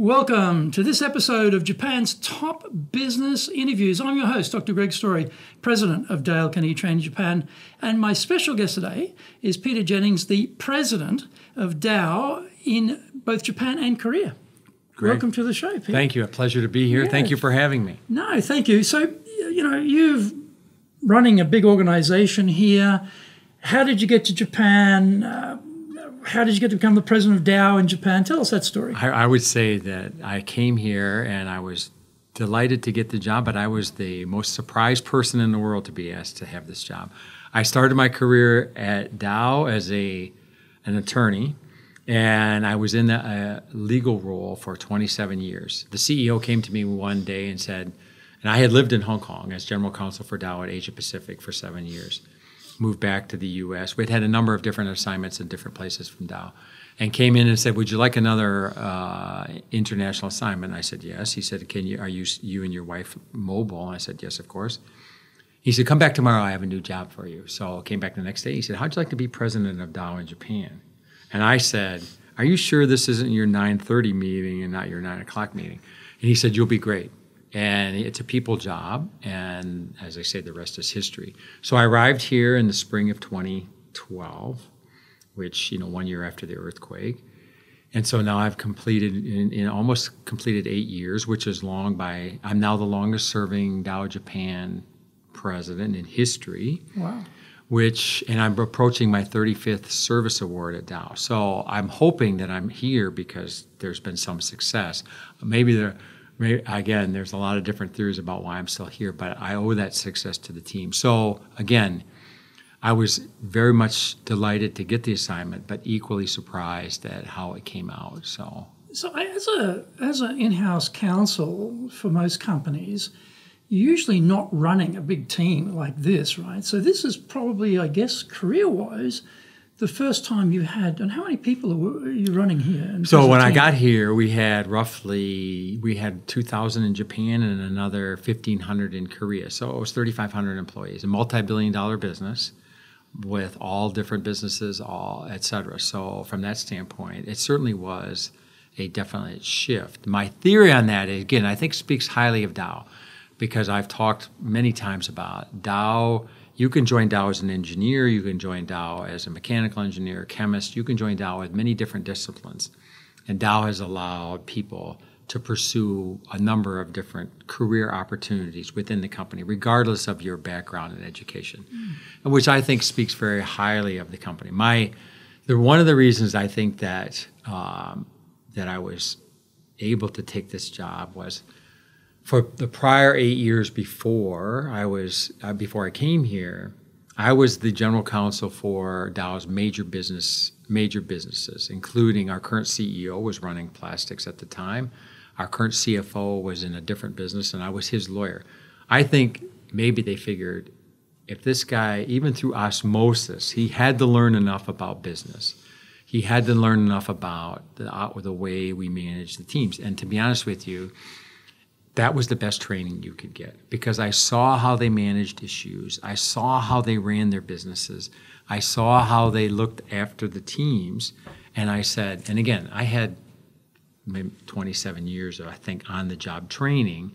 Welcome to this episode of Japan's Top Business Interviews. I'm your host, Dr. Greg Story, President of Dale Carnegie Training Japan. And my special guest today is Peter Jennings, the President of Dow in both Japan and Korea. Great. Welcome to the show, Peter. Thank you. A pleasure to be here. Yeah. Thank you for having me. No, thank you. So, you've running a big organization here. How did you get to Japan? How did you get to become the president of Dow in Japan? Tell us that story. I would say that I came here and I was delighted to get the job, but I was the most surprised person in the world to be asked to have this job. I started my career at Dow as an attorney, and I was in the legal role for 27 years. The CEO came to me one day and said, and I had lived in Hong Kong as general counsel for Dow at Asia-Pacific for 7 years. Moved back to the U.S. We'd had a number of different assignments in different places from Dow, and came in and said, "Would you like another international assignment?" I said, "Yes." He said, "Are you and your wife mobile?" I said, "Yes, of course." He said, "Come back tomorrow. I have a new job for you." So I came back the next day. He said, "How'd you like to be president of Dow in Japan?" And I said, "Are you sure this isn't your 9:30 meeting and not your 9 o'clock meeting?" And he said, "You'll be great. And it's a people job, and as I say, the rest is history." So I arrived here in the spring of 2012, which, 1 year after the earthquake. And so now I've almost completed 8 years, which is long I'm now the longest serving Dow Japan president in history. Wow. And I'm approaching my 35th service award at Dow. So I'm hoping that I'm here because there's been some success. Again, there's a lot of different theories about why I'm still here, but I owe that success to the team. So again, I was very much delighted to get the assignment, but equally surprised at how it came out. So as an in-house counsel for most companies, you're usually not running a big team like this, right? So this is probably, I guess, career-wise, the first time you had, and how many people are you running here? So when I got here, we had 2,000 in Japan and another 1,500 in Korea. So it was 3,500 employees, a multi-billion-dollar business with all different businesses, et cetera. So from that standpoint, it certainly was a definite shift. My theory on that, again, I think speaks highly of Dow, because I've talked many times about Dow. You can join Dow as an engineer, you can join Dow as a mechanical engineer, chemist, you can join Dow with many different disciplines. And Dow has allowed people to pursue a number of different career opportunities within the company, regardless of your background and education, which I think speaks very highly of the company. One of the reasons I think that I was able to take this job was, for the prior 8 years before I came here, I was the general counsel for Dow's major businesses, including our current CEO was running plastics at the time. Our current CFO was in a different business, and I was his lawyer. I think maybe they figured if this guy, even through osmosis, he had to learn enough about business. He had to learn enough about the way we manage the teams. And to be honest with you, that was the best training you could get, because I saw how they managed issues. I saw how they ran their businesses. I saw how they looked after the teams. And I said, and again, I had maybe 27 years of, I think, on-the-job training.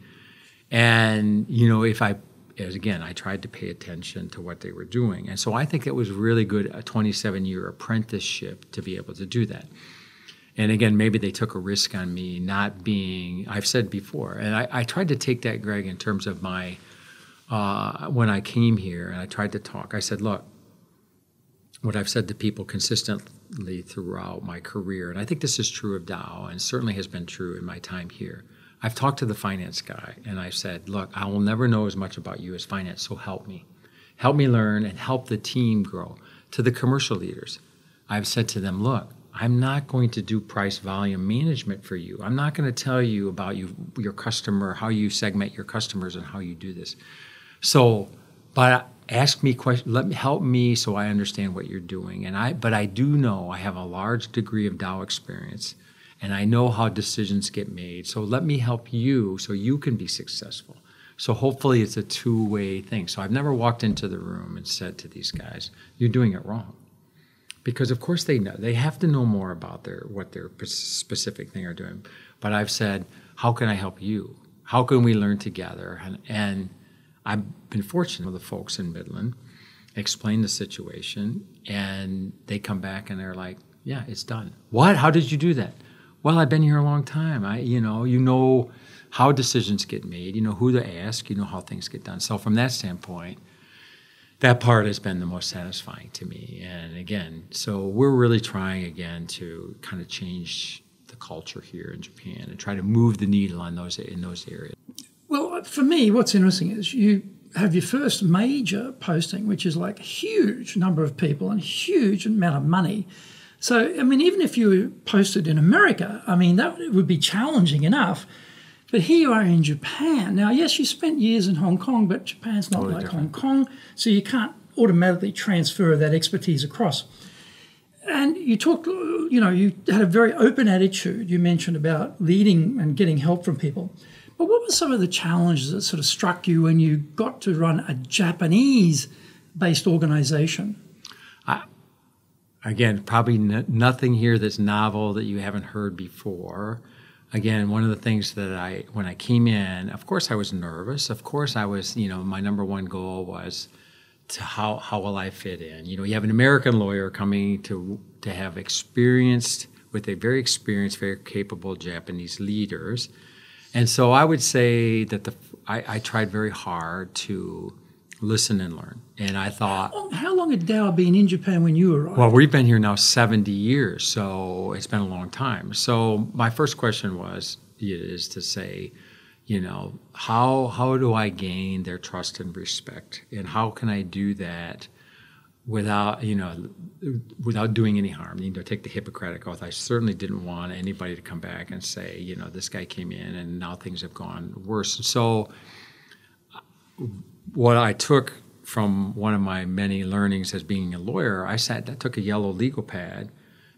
And, I tried to pay attention to what they were doing. And so I think it was really good, a 27-year apprenticeship to be able to do that. And again, maybe they took a risk on me not being, I've said before, and I tried to take that, Greg, in terms of my, when I came here and I tried to talk, I said, look, what I've said to people consistently throughout my career, and I think this is true of Dow and certainly has been true in my time here. I've talked to the finance guy and I've said, look, I will never know as much about you as finance, so help me. Help me learn and help the team grow. To the commercial leaders, I've said to them, look, I'm not going to do price volume management for you. I'm not going to tell you about your customer, how you segment your customers and how you do this. So, but ask me questions, help me so I understand what you're doing. But I do know I have a large degree of Dow experience, and I know how decisions get made. So let me help you so you can be successful. So hopefully it's a two-way thing. So I've never walked into the room and said to these guys, you're doing it wrong. because of course they have to know more about what their specific thing are doing. But I've said, how can I help you? How can we learn together? And I've been fortunate with the folks in Midland, explain the situation, and they come back and they're like, yeah, it's done. What? How did you do that? Well, I've been here a long time. You know how decisions get made, you know who to ask, you know how things get done. So from that standpoint, that part has been the most satisfying to me. And again, so we're really trying again to kind of change the culture here in Japan and try to move the needle in those areas. Well, for me, what's interesting is you have your first major posting, which is like a huge number of people and huge amount of money. So, I mean, even if you posted in America, I mean, that would be challenging enough. But here you are in Japan. Now, yes, you spent years in Hong Kong, but Japan's not Totally like different. Hong Kong, so you can't automatically transfer that expertise across. And you talked, you had a very open attitude. You mentioned about leading and getting help from people. But what were some of the challenges that sort of struck you when you got to run a Japanese-based organization? Again, probably nothing here that's novel that you haven't heard before. Again, one of the things that when I came in, of course I was nervous. Of course I was, my number one goal was to how will I fit in? You have an American lawyer coming to have very experienced, very capable Japanese leaders. And so I would say that I tried very hard to listen and learn. And I thought... How long had Dow been in Japan when you arrived? Well, we've been here now 70 years, so it's been a long time. So my first question is to say, how do I gain their trust and respect? And how can I do that without doing any harm? Take the Hippocratic Oath. I certainly didn't want anybody to come back and say, this guy came in and now things have gone worse. And so what I took from one of my many learnings as being a lawyer, I took a yellow legal pad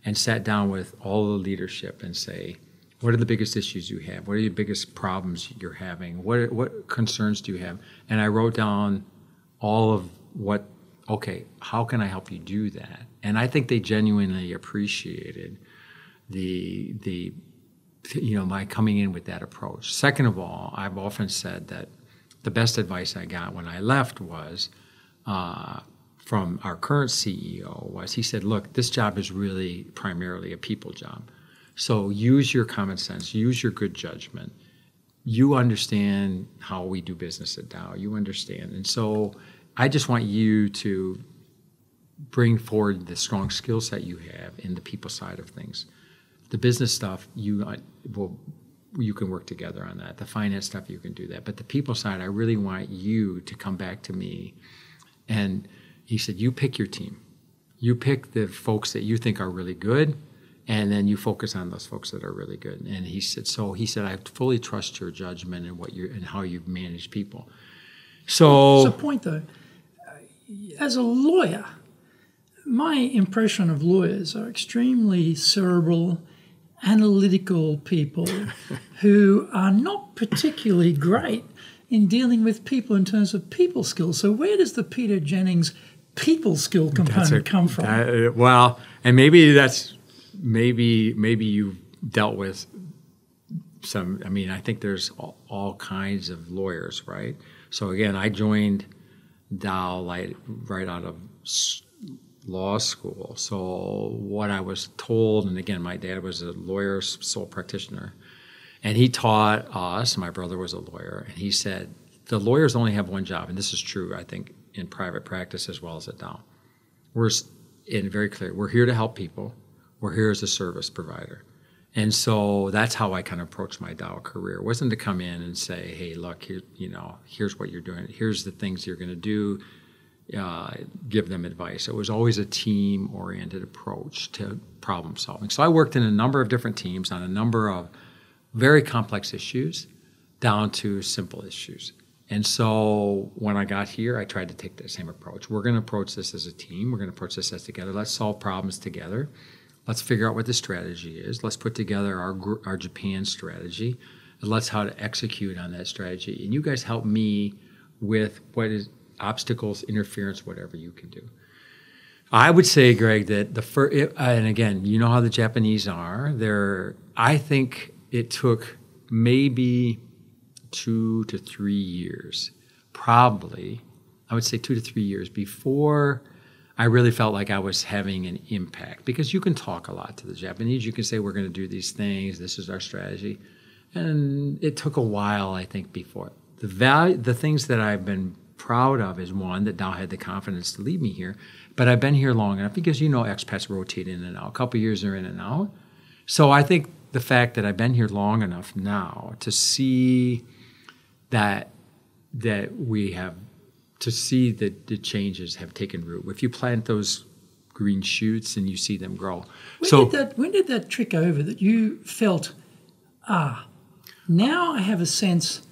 and sat down with all the leadership and say, what are the biggest issues you have? What are your biggest problems you're having? What concerns do you have? And I wrote down all of how can I help you do that? And I think they genuinely appreciated my coming in with that approach. Second of all, I've often said that the best advice I got when I left was from our current CEO he said, look, this job is really primarily a people job. So use your common sense, use your good judgment. You understand how we do business at Dow. You understand. And so I just want you to bring forward the strong skill set you have in the people side of things. The business stuff, you can work together on that. The finance stuff, you can do that. But the people side, I really want you to come back to me. And he said, you pick your team. You pick the folks that you think are really good, and then you focus on those folks that are really good. And he said, I fully trust your judgment and how you've managed people. So, That's a point, though. As a lawyer, my impression of lawyers are extremely cerebral, analytical people who are not particularly great in dealing with people in terms of people skills. So where does the Peter Jennings people skill component come from? And maybe you've dealt with some, I think there's all kinds of lawyers, right? So again, I joined Dow right out of law school. So what I was told, and again, my dad was a lawyer, sole practitioner, and he taught us, my brother was a lawyer, and he said, the lawyers only have one job, and this is true, I think, in private practice as well as at Dow. We're very clear, we're here to help people. We're here as a service provider. And so that's how I kind of approached my Dow career. It wasn't to come in and say, hey, look, here's what you're doing. Here's the things you're going to do. Give them advice. It was always a team-oriented approach to problem solving. So I worked in a number of different teams on a number of very complex issues down to simple issues. And so when I got here, I tried to take the same approach. We're going to approach this as a team. We're going to approach this as together. Let's solve problems together. Let's figure out what the strategy is. Let's put together our Japan strategy. And let's how to execute on that strategy. And you guys help me with what is obstacles, interference, whatever you can do. I would say, Greg, that the first, and again, you know how the Japanese are. I think it took maybe 2 to 3 years, probably, I would say 2 to 3 years before I really felt like I was having an impact. Because you can talk a lot to the Japanese. You can say, we're going to do these things. This is our strategy. And it took a while, I think, before. The things that I've been proud of is, one, that Dow had the confidence to leave me here. But I've been here long enough because, expats rotate in and out. A couple of years they're in and out. So I think the fact that I've been here long enough now to see that we have, to see that the changes have taken root. If you plant those green shoots and you see them grow. When did that trick over that you felt, now I have a sense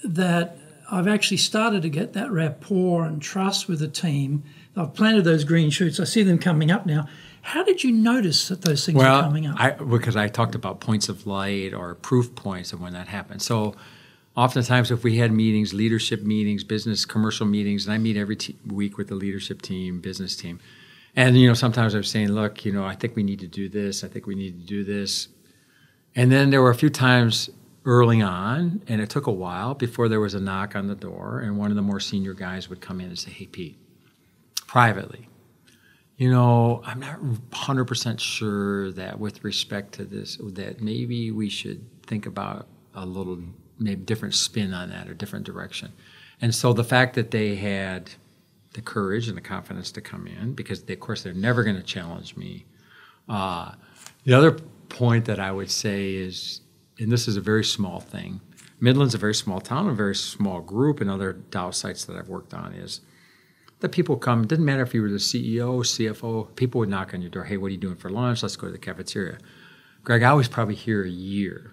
that I've actually started to get that rapport and trust with the team. I've planted those green shoots. I see them coming up now. How did you notice that those things are coming up? Because I talked about points of light or proof points of when that happened. So oftentimes if we had meetings, leadership meetings, business, commercial meetings, and I meet every week with the leadership team, business team. And, sometimes I was saying, look, I think we need to do this. I think we need to do this. And then there were a few times early on, and it took a while before there was a knock on the door, and one of the more senior guys would come in and say, hey, Pete, privately, I'm not 100% sure that with respect to this, that maybe we should think about a little maybe different spin on that or different direction. And so the fact that they had the courage and the confidence to come in, because of course they're never going to challenge me. The other point that I would say is, and this is a very small thing, Midland's a very small town, a very small group, and other Dow sites that I've worked on is that people come, it didn't matter if you were the CEO, CFO, people would knock on your door, hey, what are you doing for lunch? Let's go to the cafeteria. Greg, I was probably here a year,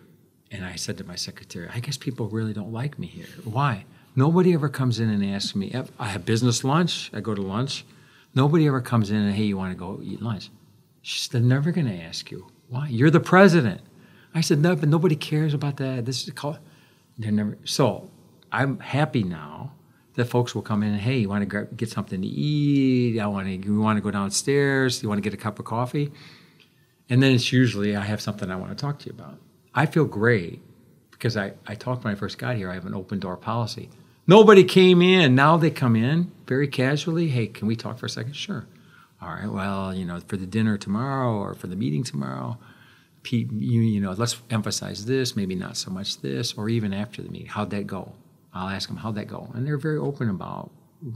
and I said to my secretary, I guess people really don't like me here. Why? Nobody ever comes in and asks me, I have business lunch, I go to lunch. Nobody ever comes in and, hey, you want to go eat lunch? They're never going to ask you. Why? You're the president. I said, no, but nobody cares about that. This is called. They're never. So I'm happy now that folks will come in and, hey, you want to get something to eat? You want to go downstairs? You want to get a cup of coffee? And then it's usually I have something I want to talk to you about. I feel great because I talked when I first got here. I have an open door policy. Nobody came in. Now they come in very casually. Hey, can we talk for a second? Sure. All right. Well, for the dinner tomorrow or for the meeting tomorrow, Pete, let's emphasize this, maybe not so much this, or even after the meeting. How'd that go? I'll ask them, how'd that go? And they're very open about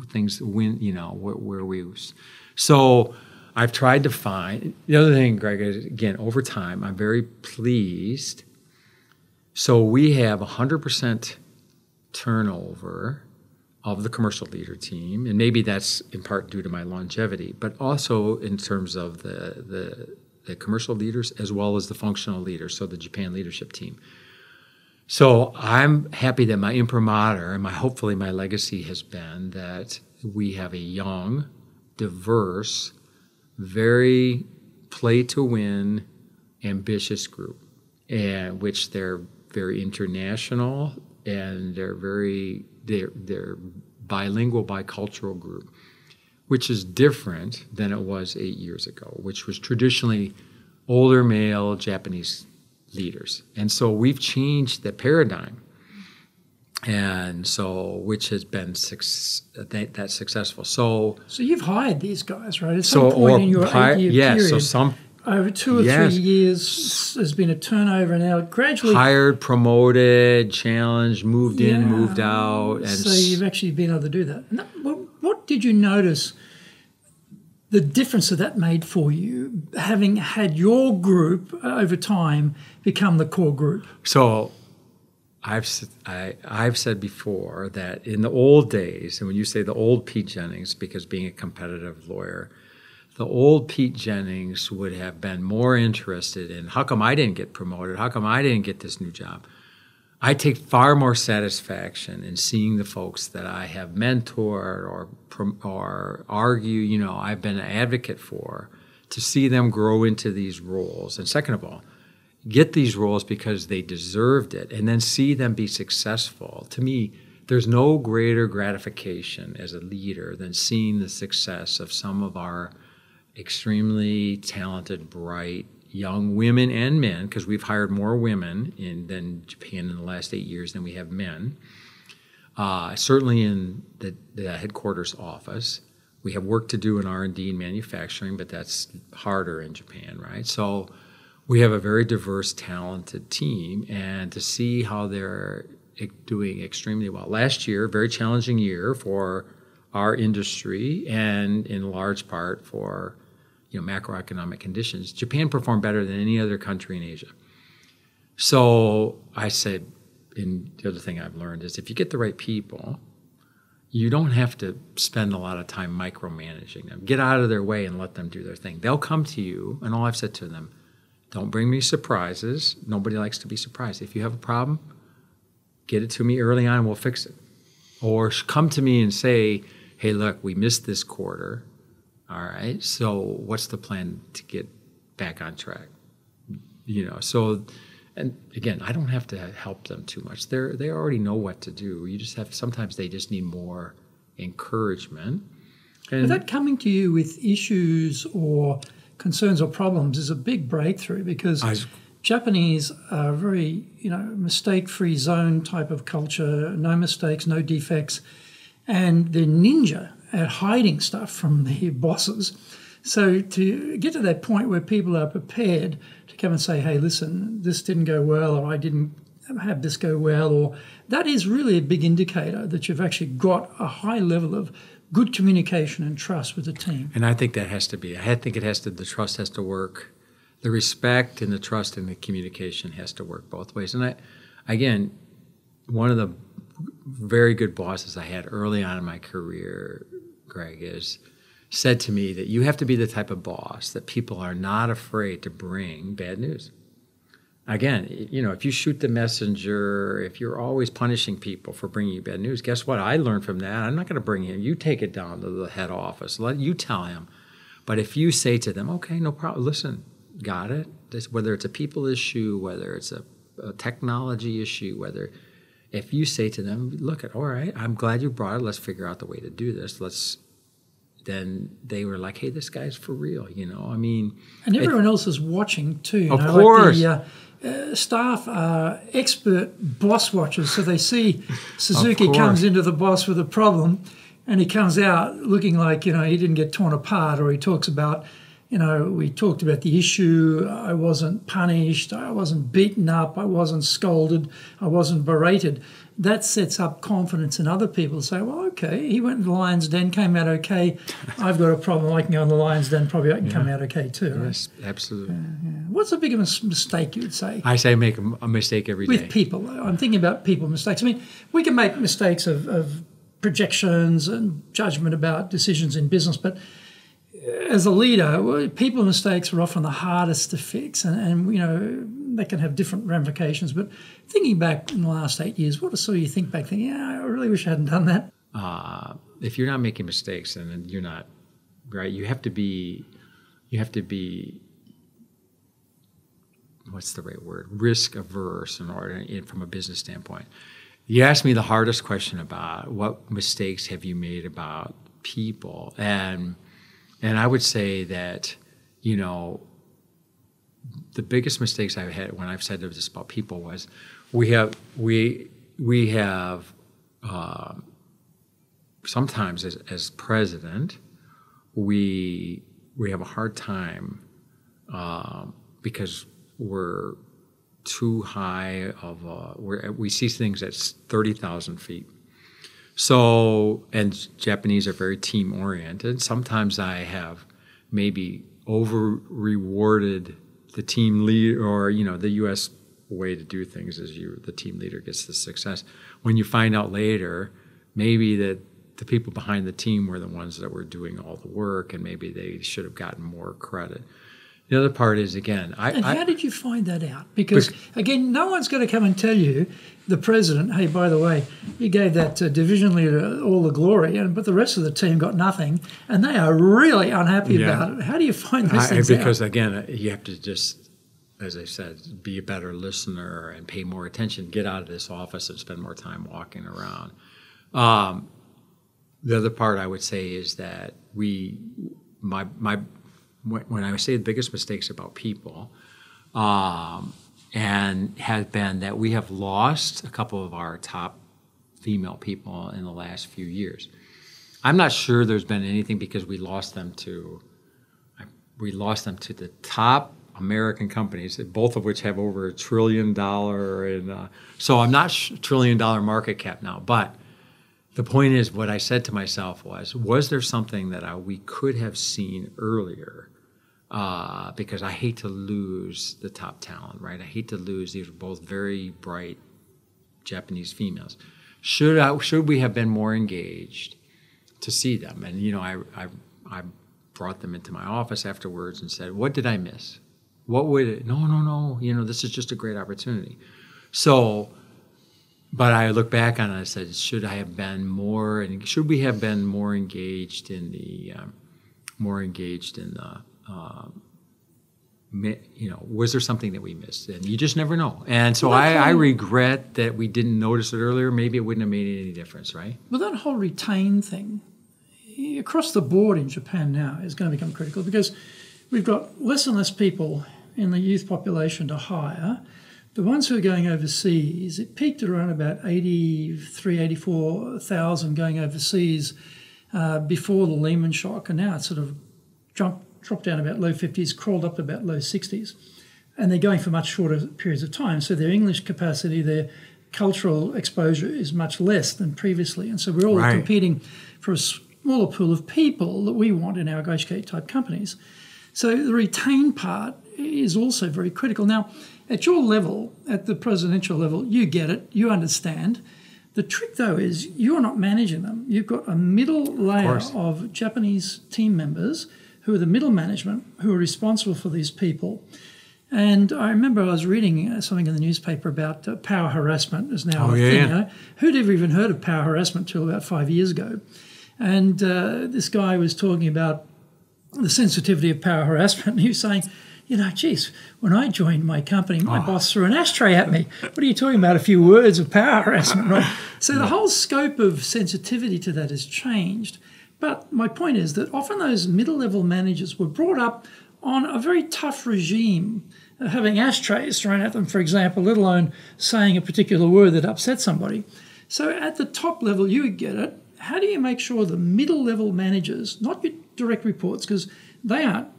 things where we was. So I've tried to find, the other thing, Greg, is, again, over time, I'm very pleased. So we have 100% turnover of the commercial leader team, and maybe that's in part due to my longevity, but also in terms of the commercial leaders as well as the functional leaders, so the Japan leadership team. So I'm happy that my imprimatur and hopefully my legacy has been that we have a young, diverse, very play-to-win, ambitious group, and which they're very international and they're bilingual, bicultural group, which is different than it was 8 years ago, which was traditionally older male Japanese leaders. And so we've changed the paradigm, and so which has been that successful. So you've hired these guys, right? At some point in your 8-year period. So some over 2 or 3 years, there's been a turnover, and now gradually hired, promoted, challenged, moved in, moved out, and so you've actually been able to do that. Now, what did you notice the difference that made for you, having had your group over time become the core group? So I've said before that in the old days, and when you say the old Pete Jennings, because being a competitive lawyer, the old Pete Jennings would have been more interested in how come I didn't get promoted? How come I didn't get this new job? I take far more satisfaction in seeing the folks that I have mentored or argue, I've been an advocate for, to see them grow into these roles. And second of all, get these roles because they deserved it, and then see them be successful. To me, there's no greater gratification as a leader than seeing the success of some of our extremely talented, bright, young women and men, because we've hired more women than Japan in the last 8 years than we have men. Certainly in the headquarters office. We have work to do in R&D and manufacturing, but that's harder in Japan, right? So we have a very diverse, talented team, and to see how they're doing extremely well. Last year, very challenging year for our industry, and in large part for macroeconomic conditions. Japan performed better than any other country in Asia. So I said, and the other thing I've learned is if you get the right people, you don't have to spend a lot of time micromanaging them. Get out of their way and let them do their thing. They'll come to you, and all I've said to them, don't bring me surprises. Nobody likes to be surprised. If you have a problem, get it to me early on and we'll fix it. Or come to me and say, hey, look, we missed this quarter. All right, so what's the plan to get back on track? So, and again, I don't have to help them too much. They already know what to do. You just sometimes they just need more encouragement. And but that coming to you with issues or concerns or problems is a big breakthrough, because Japanese are very, mistake-free zone type of culture, no mistakes, no defects, and they're ninja at hiding stuff from their bosses. So to get to that point where people are prepared to come and say, hey, listen, this didn't go well, or I didn't have this go well, or that is really a big indicator that you've actually got a high level of good communication and trust with the team. And I think that has to be. I think the trust has to work. The respect and the trust and the communication has to work both ways. And again, one of the very good bosses I had early on in my career, Greg, said to me that you have to be the type of boss that people are not afraid to bring bad news. Again, if you shoot the messenger, if you're always punishing people for bringing you bad news, guess what? I learned from that. I'm not going to bring him. You take it down to the head office. Let you tell him. But if you say to them, okay, no problem, listen, got it. Whether it's a people issue, whether it's a technology issue, if you say to them, look, all right, I'm glad you brought it. Let's figure out the way to do this. Then they were like, hey, this guy's for real, And everyone else is watching too. Of course. Like the staff are expert boss watchers, so they see Suzuki comes into the boss with a problem, and he comes out looking like, he didn't get torn apart, or he talks about, we talked about the issue, I wasn't punished, I wasn't beaten up, I wasn't scolded, I wasn't berated. That sets up confidence in other people to say, well, okay, he went to the lion's den, came out okay. I've got a problem, I can go in the lion's den, probably I can come out okay too. Right? Yes, absolutely. What's the biggest mistake you would say? I say make a mistake every day. With people. I'm thinking about people mistakes. I mean, we can make mistakes of projections and judgment about decisions in business, but as a leader, people mistakes are often the hardest to fix, and they can have different ramifications. But thinking back in the last 8 years, what saw you think back, thinking, I really wish I hadn't done that? If you're not making mistakes, then you're not, right? You have to be, what's the right word? Risk averse from a business standpoint. You asked me the hardest question about what mistakes have you made about people, and I would say that, the biggest mistakes I've had when I've said this about people was we have sometimes as president, we have a hard time because we're too high we see things at 30,000 feet. So, and Japanese are very team-oriented. Sometimes I have maybe over-rewarded the team leader, or, the U.S. way to do things is the team leader gets the success. When you find out later, maybe that the people behind the team were the ones that were doing all the work, and maybe they should have gotten more credit. The other part is, again, how did you find that out? Because, again, no one's going to come and tell you, the president, hey, by the way, you gave that division leader all the glory, but the rest of the team got nothing, and they are really unhappy about it. How do you find those things out? Because, again, you have to just, as I said, be a better listener and pay more attention, get out of this office and spend more time walking around. The other part I would say is that when I say the biggest mistakes about people, and has been that we have lost a couple of our top female people in the last few years. I'm not sure there's been anything because we lost them to the top American companies, both of which have over $1 trillion so I'm not $1 trillion market cap now. But the point is, what I said to myself was there something that we could have seen earlier? Because I hate to lose the top talent, right? I hate to lose. These are both very bright Japanese females. Should we have been more engaged to see them? And I brought them into my office afterwards and said, "What did I miss? What would it? No. This is just a great opportunity." So, but I look back on it and I said, should we have been more engaged in the was there something that we missed? And you just never know. And so I regret that we didn't notice it earlier. Maybe it wouldn't have made any difference, right? Well, that whole retain thing across the board in Japan now is going to become critical because we've got less and less people in the youth population to hire. The ones who are going overseas, it peaked at around about 84,000 going overseas before the Lehman shock, and now it's sort of dropped down about low 50s, crawled up to about low 60s. And they're going for much shorter periods of time. So their English capacity, their cultural exposure is much less than previously. And so we're all competing for a smaller pool of people that we want in our Goshigate type companies. So the retain part is also very critical. Now, at your level, at the presidential level, you get it, you understand. The trick, though, is you're not managing them. You've got a middle layer of Japanese team members who are the middle management, who are responsible for these people. And I remember I was reading something in the newspaper about power harassment is now a thing. Who'd ever even heard of power harassment till about 5 years ago? And this guy was talking about the sensitivity of power harassment. He was saying, geez, when I joined my company, my boss threw an ashtray at me. What are you talking about? A few words of power harassment, right? So the whole scope of sensitivity to that has changed. But my point is that often those middle-level managers were brought up on a very tough regime, having ashtrays thrown at them, for example, let alone saying a particular word that upset somebody. So at the top level, you would get it. How do you make sure the middle-level managers, not your direct reports, because they aren't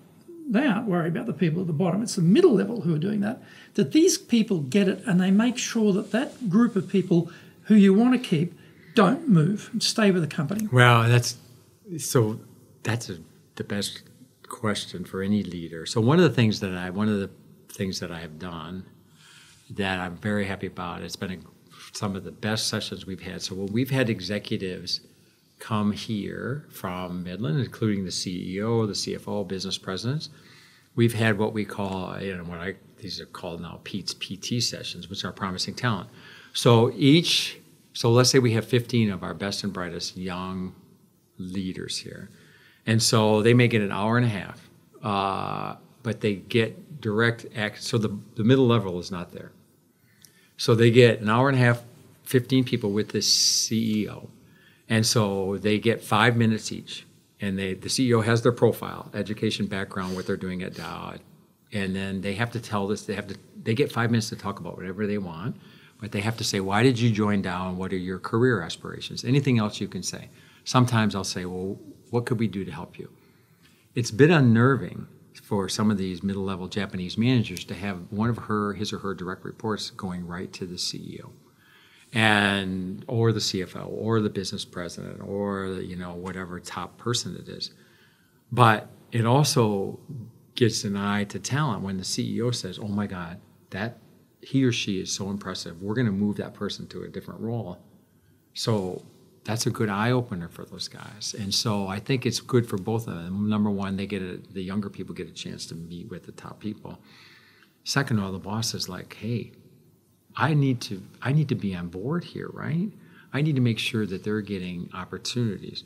worried about the people at the bottom, it's the middle level who are doing that these people get it and they make sure that group of people who you want to keep don't move, stay with the company? Well, that's the best question for any leader. So one of the things that I have done that I'm very happy about, it's been some of the best sessions we've had. So when we've had executives come here from Midland, including the CEO, the CFO, business presidents, we've had what we call, these are called now Pete's PT sessions, which are promising talent. So let's say we have 15 of our best and brightest young leaders here. And so they may get an hour and a half, but they get direct access. So the middle level is not there. So they get an hour and a half, 15 people with the CEO. And so they get 5 minutes each. And the CEO has their profile, education, background, what they're doing at Dow. And then they have to tell this, they get 5 minutes to talk about whatever they want, but they have to say, why did you join Dow and what are your career aspirations? Anything else you can say. Sometimes I'll say, well, what could we do to help you? It's been unnerving for some of these middle-level Japanese managers to have one of his or her direct reports going right to the CEO, or the CFO, or the business president, or whatever top person it is. But it also gets an eye to talent when the CEO says, "Oh my God, that he or she is so impressive. We're going to move that person to a different role." So that's a good eye-opener for those guys. And so I think it's good for both of them. Number one, the younger people get a chance to meet with the top people. Second of all, the boss is like, hey, I need to be on board here, right? I need to make sure that they're getting opportunities.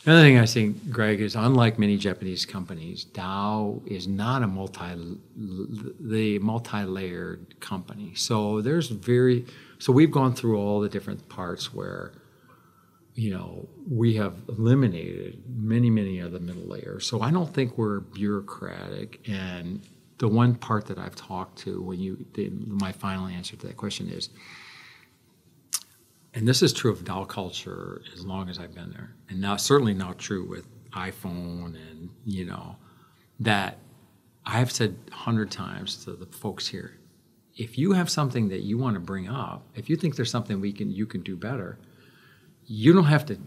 Another thing I think, Greg, is unlike many Japanese companies, Dow is not a multi-layered company. So we've gone through all the different parts where we have eliminated many of the middle layers. So I don't think we're bureaucratic. And the one part that I've talked to my final answer to that question is, and this is true of Dow culture as long as I've been there, and now certainly now true with iPhone and, that I've said 100 times to the folks here, if you have something that you want to bring up, if you think there's something you can do better, you don't have to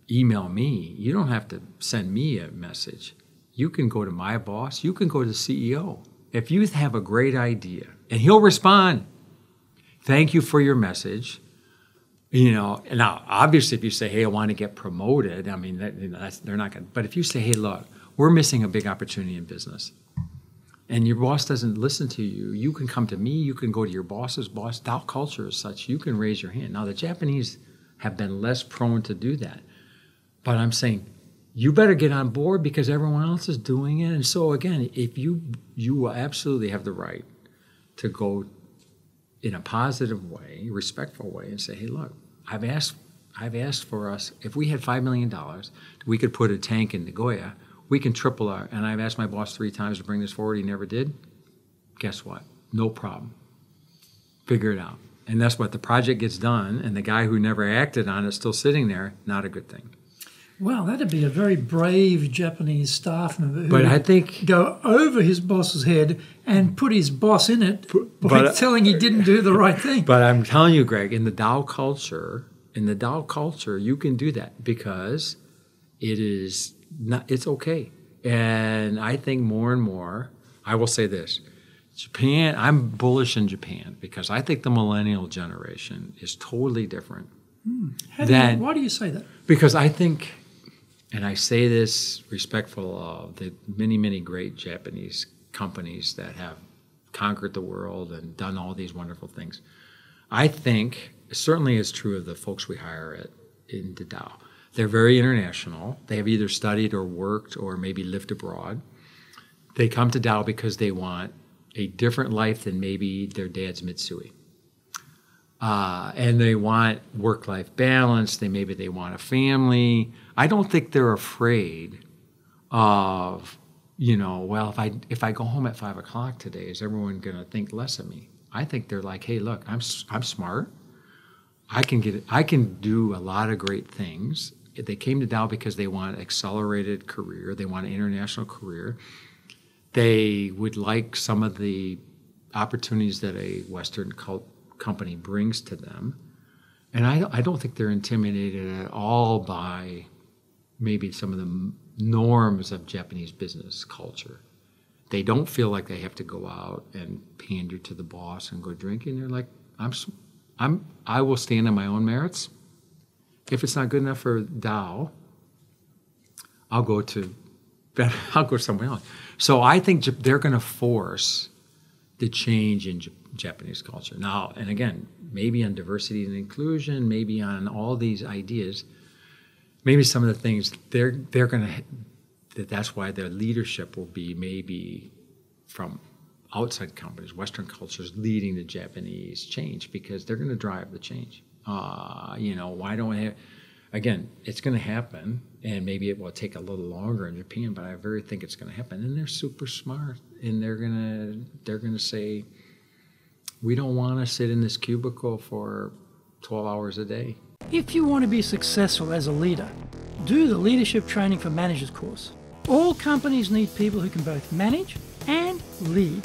email me. You don't have to send me a message. You can go to my boss. You can go to the CEO. If you have a great idea, and he'll respond, thank you for your message. Now obviously if you say, hey, I want to get promoted, I mean, they're not going to. But if you say, hey, look, we're missing a big opportunity in business, and your boss doesn't listen to you, you can come to me, you can go to your boss's boss. Dow culture is such, you can raise your hand. Now, the Japanese have been less prone to do that. But I'm saying, you better get on board because everyone else is doing it. And so, again, if you absolutely have the right to go in a positive way, respectful way, and say, hey, look, I've asked for us, if we had $5 million, we could put a tank in Nagoya. We can triple and I've asked my boss 3 times to bring this forward. He never did. Guess what? No problem. Figure it out. And that's what the project gets done. And the guy who never acted on it is still sitting there. Not a good thing. Wow, that'd be a very brave Japanese staff member who but I think go over his boss's head and put his boss in it by telling he didn't do the right thing. But I'm telling you, Greg, in the Dow culture, you can do that because it's okay. And I think more and more, I will say this, Japan, I'm bullish in Japan because I think the millennial generation is totally different. Why do you say that? Because I think, and I say this respectful of the many great Japanese companies that have conquered the world and done all these wonderful things. I think, certainly is true of the folks we hire in the Dow. They're very international. They have either studied or worked or maybe lived abroad. They come to Dow because they want a different life than maybe their dad's Mitsui. And they want work-life balance. Maybe they want a family. I don't think they're afraid of, well, if I go home at 5 o'clock today, is everyone going to think less of me? I think they're like, hey, look, I'm smart. I can do a lot of great things. They came to Dow because they want an accelerated career. They want an international career. They would like some of the opportunities that a Western company brings to them. And I don't think they're intimidated at all by maybe some of the norms of Japanese business culture. They don't feel like they have to go out and pander to the boss and go drinking. They're like, I will stand on my own merits. If it's not good enough for Dow, I'll go somewhere else. So I think they're going to force the change in Japanese culture. Now, and again, maybe on diversity and inclusion, maybe on all these ideas, maybe some of the things they're going to, that's why their leadership will be maybe from outside companies, Western cultures leading the Japanese change because they're going to drive the change. Why don't we have, again, it's going to happen, and maybe it will take a little longer in Japan, but I very think it's going to happen. And they're super smart, and they're going to say, we don't want to sit in this cubicle for 12 hours a day. If you want to be successful as a leader, do the Leadership Training for Managers course. All companies need people who can both manage and lead.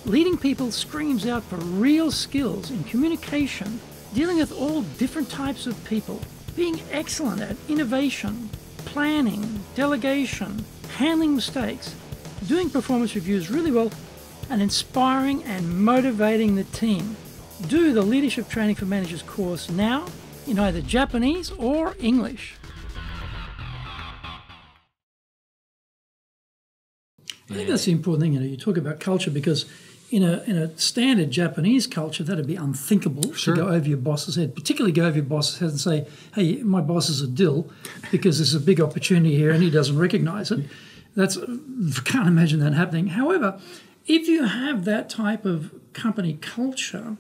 Leading people screams out for real skills in communication, dealing with all different types of people, being excellent at innovation, planning, delegation, handling mistakes, doing performance reviews really well, and inspiring and motivating the team. Do the Leadership Training for Managers course now in either Japanese or English. I think that's the important thing. You talk about culture because in a standard Japanese culture, that'd be unthinkable to go over your boss's head, particularly go over your boss's head and say, hey, my boss is a dill because there's a big opportunity here and he doesn't recognize it. Can't imagine that happening. However, if you have that type of company culture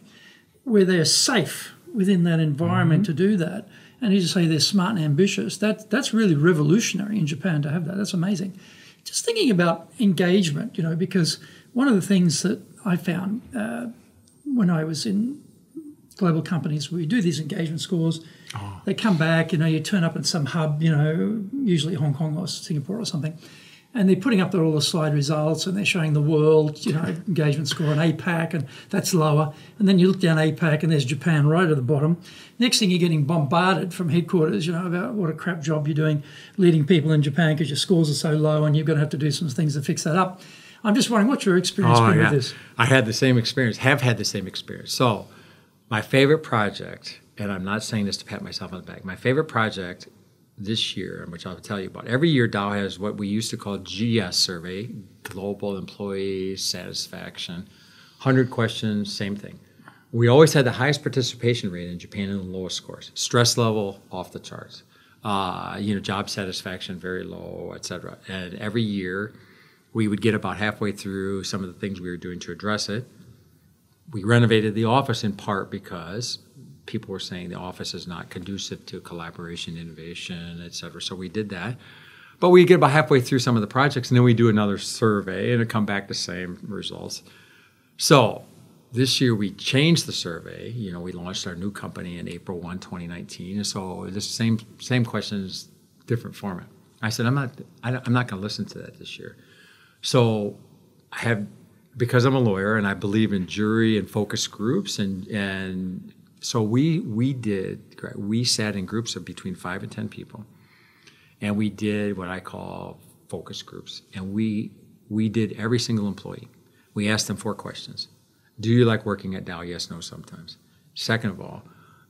where they're safe, within that environment to do that. And you just say they're smart and ambitious. That's really revolutionary in Japan to have that. That's amazing. Just thinking about engagement, because one of the things that I found when I was in global companies, we do these engagement scores. Oh. They come back, you turn up at some hub, usually Hong Kong or Singapore or something, and they're putting up all the slide results and they're showing the world, engagement score on APAC, and that's lower. And then you look down APAC and there's Japan right at the bottom. Next thing, you're getting bombarded from headquarters, about what a crap job you're doing leading people in Japan because your scores are so low and you're going to have to do some things to fix that up. I'm just wondering, what's your experience been with this? I had the same experience, have had the same experience. So my favorite project, and I'm not saying this to pat myself on the back, my favorite project this year, which I'll tell you about. Every year, Dow has what we used to call GS survey, Global Employee Satisfaction, 100 questions, same thing. We always had the highest participation rate in Japan and the lowest scores. Stress level off the charts. Job satisfaction very low, et cetera. And every year, we would get about halfway through some of the things we were doing to address it. We renovated the office in part because people were saying the office is not conducive to collaboration, innovation, et cetera. So we did that. But we get about halfway through some of the projects, and then we do another survey, and it come back the same results. So this year we changed the survey. We launched our new company in April 1, 2019. And so the same questions, different format. I said, I'm not going to listen to that this year. So because I'm a lawyer and I believe in jury and focus groups, and so we sat in groups of between 5 and 10 people, and we did what I call focus groups, and we did every single employee. We asked them 4 questions. Do you like working at Dow? Yes, no, sometimes. Second of all,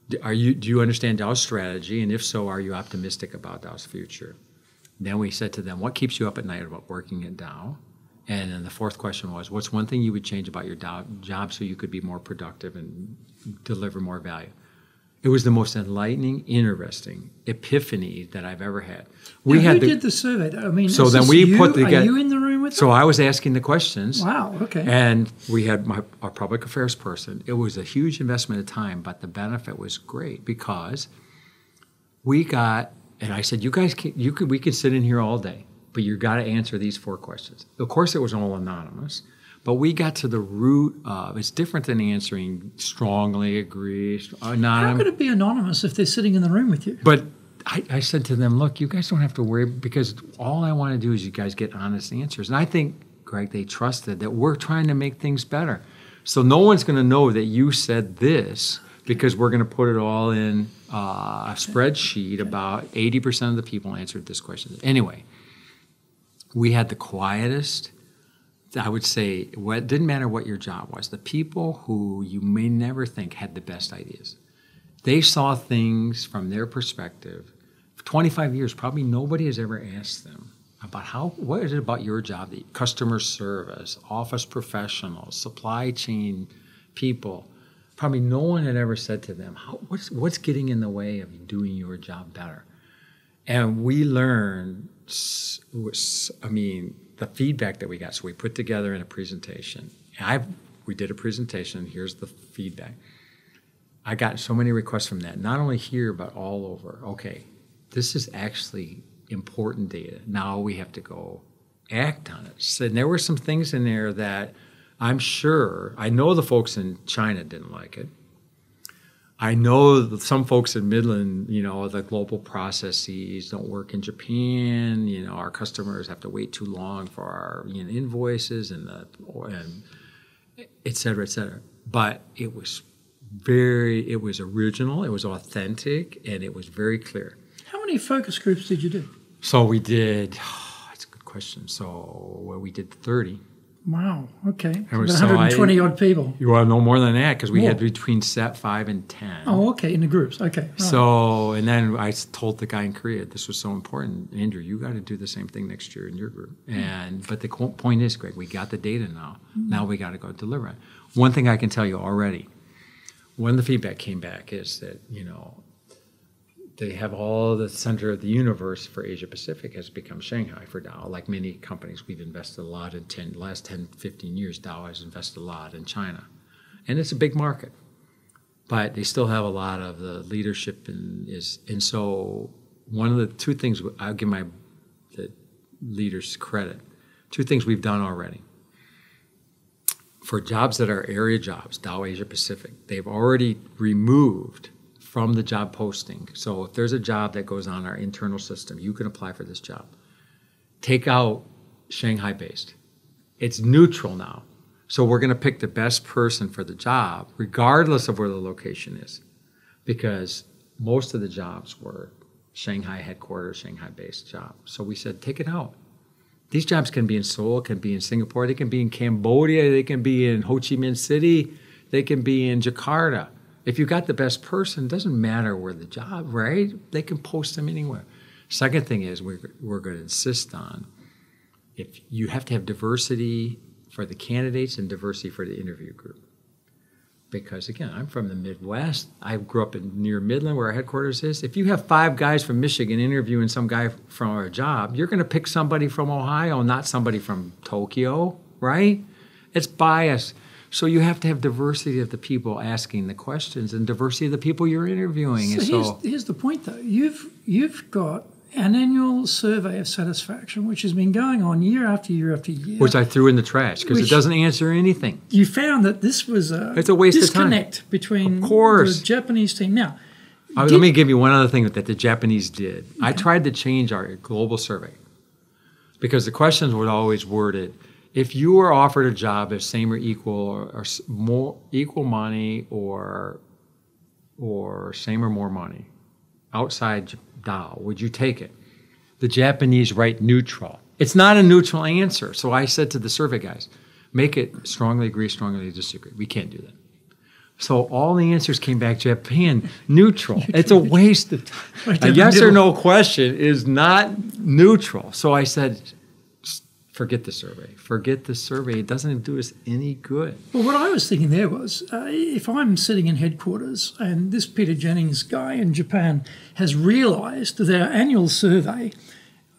do you understand Dow's strategy, and if so, are you optimistic about Dow's future? Then we said to them, what keeps you up at night about working at Dow? And then the 4th question was, what's one thing you would change about your job so you could be more productive and deliver more value? It was the most enlightening, interesting epiphany that I've ever had. Who did the survey, though? I mean, so then we put together. Are you in the room with them? So I was asking the questions. Wow, okay. And we had our public affairs person. It was a huge investment of time, but the benefit was great because we got, and I said, we could sit in here all day, but you got to answer these 4 questions. Of course, it was all anonymous, but we got to the root of, it's different than answering strongly, agree, anonymous. How could it be anonymous if they're sitting in the room with you? But I said to them, look, you guys don't have to worry, because all I want to do is you guys get honest answers. And I think, Greg, they trusted that we're trying to make things better. So no one's going to know that you said this, because we're going to put it all in a spreadsheet about 80% of the people answered this question. Anyway, we had the quietest, I would say, it didn't matter what your job was. The people who you may never think had the best ideas. They saw things from their perspective. For 25 years, probably nobody has ever asked them about what is it about your job, the customer service, office professionals, supply chain people. Probably no one had ever said to them, what's getting in the way of doing your job better? And we learned, the feedback that we got. So we put together in a presentation. We did a presentation. Here's the feedback. I got so many requests from that, not only here, but all over. Okay, this is actually important data. Now we have to go act on it. So there were some things in there that I know the folks in China didn't like it. I know that some folks in Midland, the global processes don't work in Japan. Our customers have to wait too long for our invoices and et cetera, et cetera. But it was original, it was authentic, and it was very clear. How many focus groups did you do? So we did, that's a good question. So we did 30. Wow, okay. So 120 odd people. Well, no more than that, because we had between 5 and 10. Oh, okay, in the groups, okay. Right. So, and then I told the guy in Korea, this was so important. Andrew, you got to do the same thing next year in your group. But the point is, Greg, we got the data now. Now we got to go deliver it. One thing I can tell you already, when the feedback came back is that, they have all the center of the universe for Asia-Pacific has become Shanghai for Dow. Like many companies, we've invested a lot in the last 10, 15 years. Dow has invested a lot in China. And it's a big market. but they still have a lot of the leadership and so one of the two things I'll give the leaders credit. Two things we've done already. For jobs that are area jobs, Dow Asia-Pacific, they've already removed from the job posting. So if there's a job that goes on our internal system, you can apply for this job. Take out Shanghai-based. It's neutral now. So we're going to pick the best person for the job, regardless of where the location is, because most of the jobs were Shanghai headquarters, Shanghai-based jobs. So we said, take it out. These jobs can be in Seoul, can be in Singapore, they can be in Cambodia, they can be in Ho Chi Minh City, they can be in Jakarta. If you got the best person, it doesn't matter where the job, right? They can post them anywhere. Second thing is we're going to insist on, if you have to have diversity for the candidates and diversity for the interview group. Because again, I'm from the Midwest. I grew up near Midland where our headquarters is. If you have 5 guys from Michigan interviewing some guy from our job, you're going to pick somebody from Ohio, not somebody from Tokyo, right? It's bias. So you have to have diversity of the people asking the questions and diversity of the people you're interviewing. So here's the point, though. You've got an annual survey of satisfaction, which has been going on year after year after year. Which I threw in the trash because it doesn't answer anything. You found that this was it's a waste of time. Disconnect between of course. the Japanese team. Now, let me give you one other thing that the Japanese did. Okay. I tried to change our global survey because the questions were always worded, if you were offered a job as same or equal or more equal money or same or more money outside Dow, would you take it? The Japanese write neutral. It's not a neutral answer. So I said to the survey guys, make it strongly agree, strongly disagree. We can't do that. So all the answers came back Japan, neutral. It's a waste of time. A yes or no question is not neutral. So I said, forget the survey. Forget the survey. It doesn't do us any good. Well, what I was thinking there was, if I'm sitting in headquarters and this Peter Jennings guy in Japan has realised that our annual survey,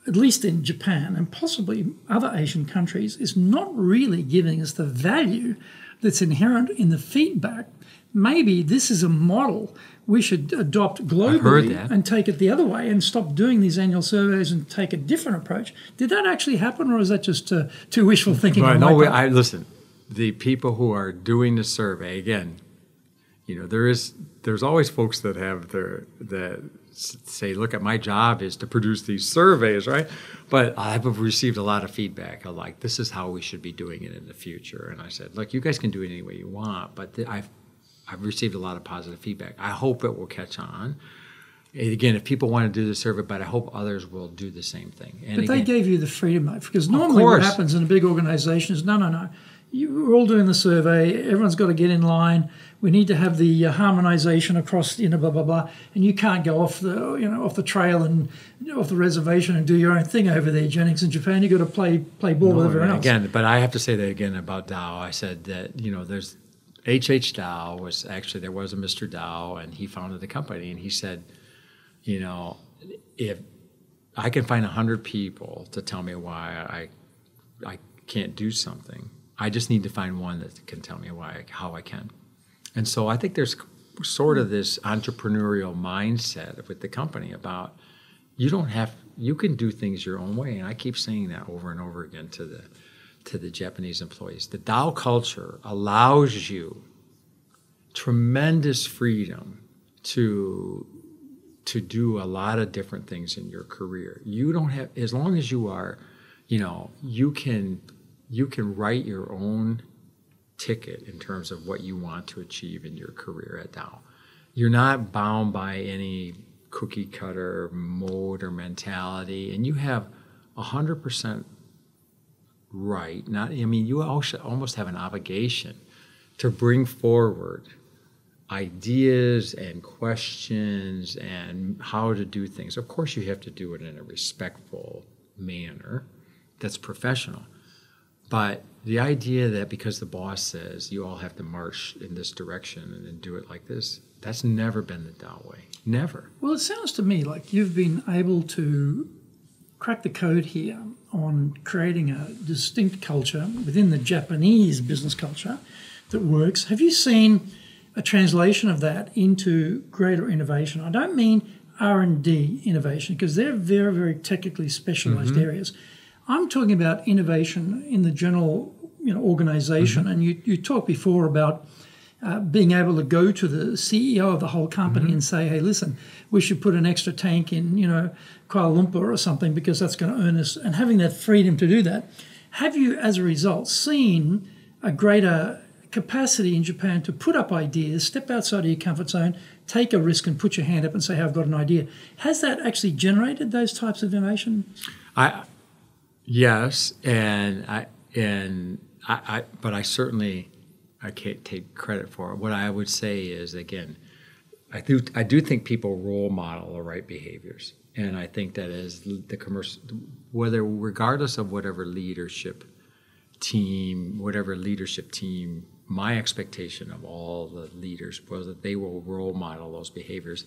at least in Japan and possibly other Asian countries, is not really giving us the value that's inherent in the feedback, maybe this is a model we should adopt globally and take it the other way and stop doing these annual surveys and take a different approach. Did that actually happen, or is that just too wishful thinking? Listen, the people who are doing the survey, again, there's always folks that have that say, look, at my job is to produce these surveys, right? But I've received a lot of feedback of like, this is how we should be doing it in the future. And I said, look, you guys can do it any way you want, but I've received a lot of positive feedback. I hope it will catch on. And again, if people want to do the survey, but I hope others will do the same thing. But they gave you the freedom, mate, because normally what happens in a big organization is, no. We're all doing the survey. Everyone's got to get in line. We need to have the harmonization across, blah, blah, blah. And you can't go off the trail and off the reservation and do your own thing over there, Jennings, in Japan. You've got to play ball with everyone else. Again, but I have to say that again about Dow. I said that, there's H.H. Dow there was a Mr. Dow, and he founded the company, and he said, if I can find 100 people to tell me why I can't do something, I just need to find one that can tell me how I can. And so I think there's sort of this entrepreneurial mindset with the company about you can do things your own way, and I keep saying that over and over again to the Japanese employees. The Dow culture allows you tremendous freedom to do a lot of different things in your career. You don't have, as long as you are, you can write your own ticket in terms of what you want to achieve in your career at Dow. You're not bound by any cookie cutter mode or mentality, and you have 100% right. You also almost have an obligation to bring forward ideas and questions and how to do things. Of course, you have to do it in a respectful manner that's professional. But the idea that because the boss says you all have to march in this direction and do it like this, that's never been the Dow way. Never. Well, it sounds to me like you've been able to crack the code here on creating a distinct culture within the Japanese business culture that works. Have you seen a translation of that into greater innovation. I don't mean R&D innovation, because they're very, very technically specialized areas. I'm talking about innovation in the general organization. And you talked before about being able to go to the CEO of the whole company and say, hey, listen, we should put an extra tank in, Kuala Lumpur or something, because that's going to earn us, and having that freedom to do that. Have you, as a result, seen a greater capacity in Japan to put up ideas, step outside of your comfort zone, take a risk and put your hand up and say, hey, I've got an idea? Has that actually generated those types of innovation? Yes, but I certainly can't take credit for it. What I would say is, again, I do think people role model the right behaviors, and I think that is the commercial, regardless of whatever leadership team, my expectation of all the leaders was that they will role model those behaviors,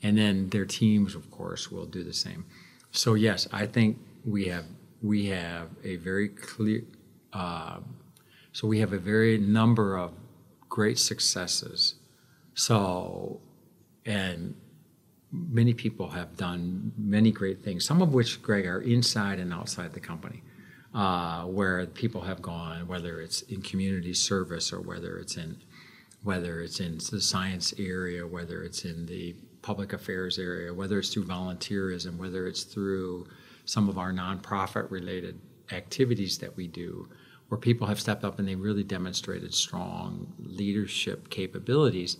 and then their teams, of course, will do the same. So yes, I think we have a very clear. So we have a very number of great successes. So, and many people have done many great things, some of which, Greg, are inside and outside the company, where people have gone, whether it's in community service or whether it's in the science area, whether it's in the public affairs area, whether it's through volunteerism, whether it's through some of our nonprofit related activities that we do, where people have stepped up and they really demonstrated strong leadership capabilities.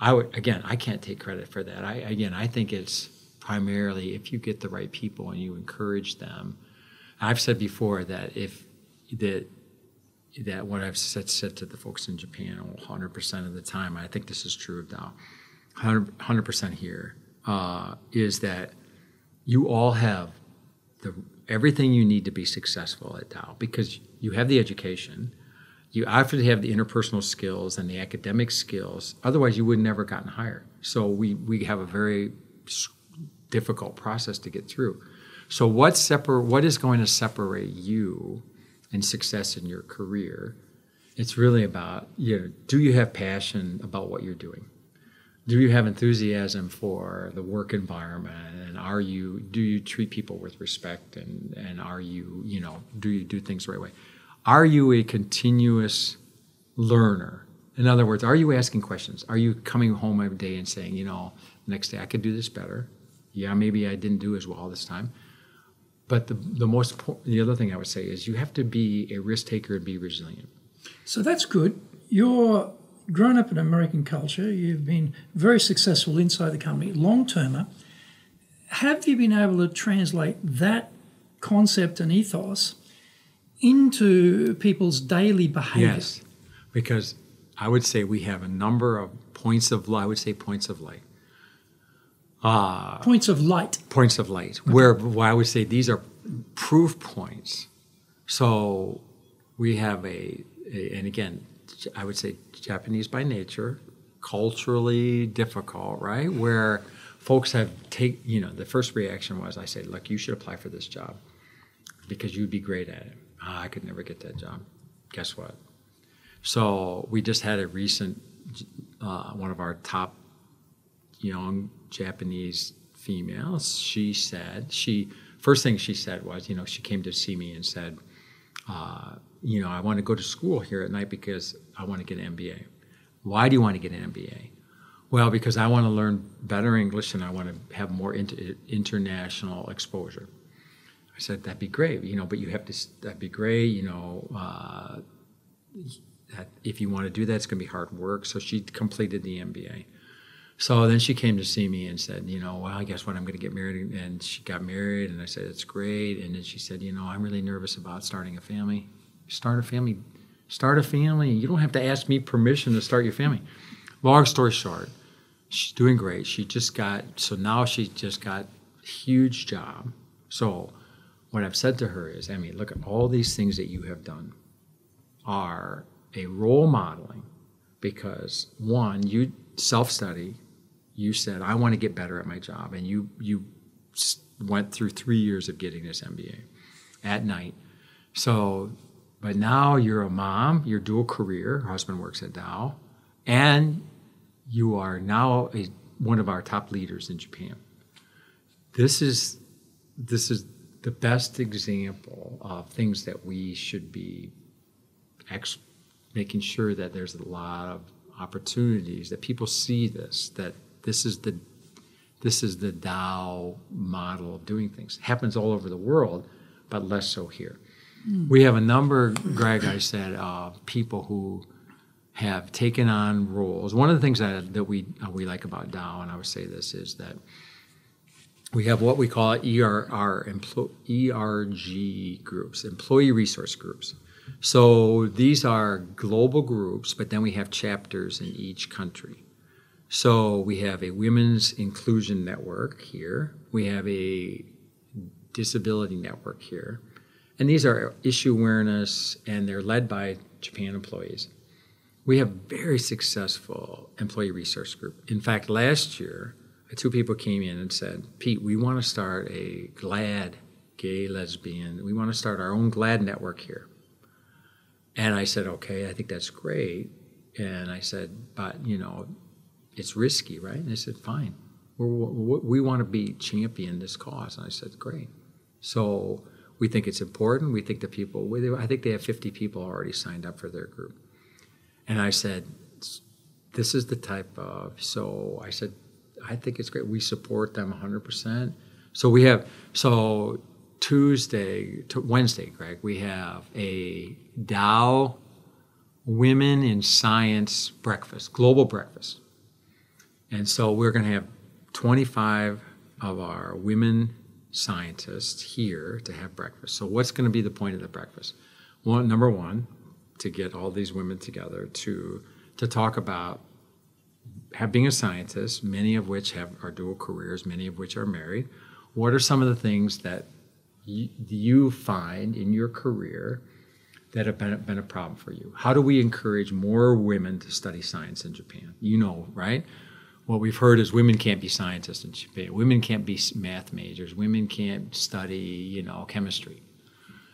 I can't take credit for that. I think it's primarily if you get the right people and you encourage them. I've said before that that what I've said to the folks in Japan 100% of the time, I think this is true of Dow, 100% here, is that you all have everything you need to be successful at Dow, because you have the education, you obviously have the interpersonal skills and the academic skills. Otherwise, you would never gotten hired. So we have a very difficult process to get through. So what is going to separate you and success in your career? It's really about, do you have passion about what you're doing? Do you have enthusiasm for the work environment? And do you treat people with respect? And do you do things the right way? Are you a continuous learner? In other words, are you asking questions? Are you coming home every day and saying, next day I could do this better? Yeah, maybe I didn't do as well this time. But the other thing I would say is you have to be a risk taker and be resilient. So that's good. You're grown up in American culture. You've been very successful inside the company, long-termer. Have you been able to translate that concept and ethos into people's daily behavior? Yes, because I would say we have a number of points of light. I would say points of light. Points of light. Points of light, okay. Where I would say these are proof points. So we have and again, I would say Japanese by nature, culturally difficult, right? Where folks have the first reaction was, I said, look, you should apply for this job because you'd be great at it. I could never get that job. Guess what? So we just had a recent, one of our top young Japanese females, first thing she said was, she came to see me and said, I want to go to school here at night because I want to get an MBA. Why do you want to get an MBA? Well, because I want to learn better English and I want to have more international exposure. I said, that'd be great, but that'd be great, if you want to do that, it's going to be hard work. So she completed the MBA. So then she came to see me and said, well, I guess what, I'm going to get married. And she got married, and I said, it's great. And then she said, I'm really nervous about starting a family. Start a family. You don't have to ask me permission to start your family. Long story short, she's doing great. Now she just got a huge job. So what I've said to her is, look at all these things that you have done are a role modeling because, one, you self-study. You said, I want to get better at my job. And you went through 3 years of getting this MBA at night. So, but now you're a mom, you're dual career, her husband works at Dow, and you are now one of our top leaders in Japan. This is the best example of things that we should be making sure that there's a lot of opportunities, that people see this, that this is the Dow model of doing things. It happens all over the world, but less so here. We have a number, Greg, I said, of people who have taken on roles. One of the things that we like about Dow, and I would say this, is that we have what we call ERG groups, employee resource groups. So these are global groups, but then we have chapters in each country. So we have a women's inclusion network here. We have a disability network here. And these are issue awareness, and they're led by Japan employees. We have very successful employee resource group. In fact, last year, 2 people came in and said, Pete, we want to start a GLAD, gay, lesbian, we want to start our own GLAD network here. And I said, okay, I think that's great. And I said, but, it's risky, right? And they said, fine. We want to be champion this cause. And I said, great. So we think it's important. We think I think they have 50 people already signed up for their group. And I said, this is the type of, so I said, I think it's great. We support them 100%. So Wednesday, Greg, we have a Dow Women in Science breakfast, global breakfast. And so we're going to have 25 of our women scientists here to have breakfast. So what's going to be the point of the breakfast? Well, number one, to get all these women together to talk about being a scientist, many of which are dual careers, many of which are married. What are some of the things that you find in your career that have been a problem for you? How do we encourage more women to study science in Japan? Right? What we've heard is women can't be scientists in Japan. Women can't be math majors. Women can't study, chemistry.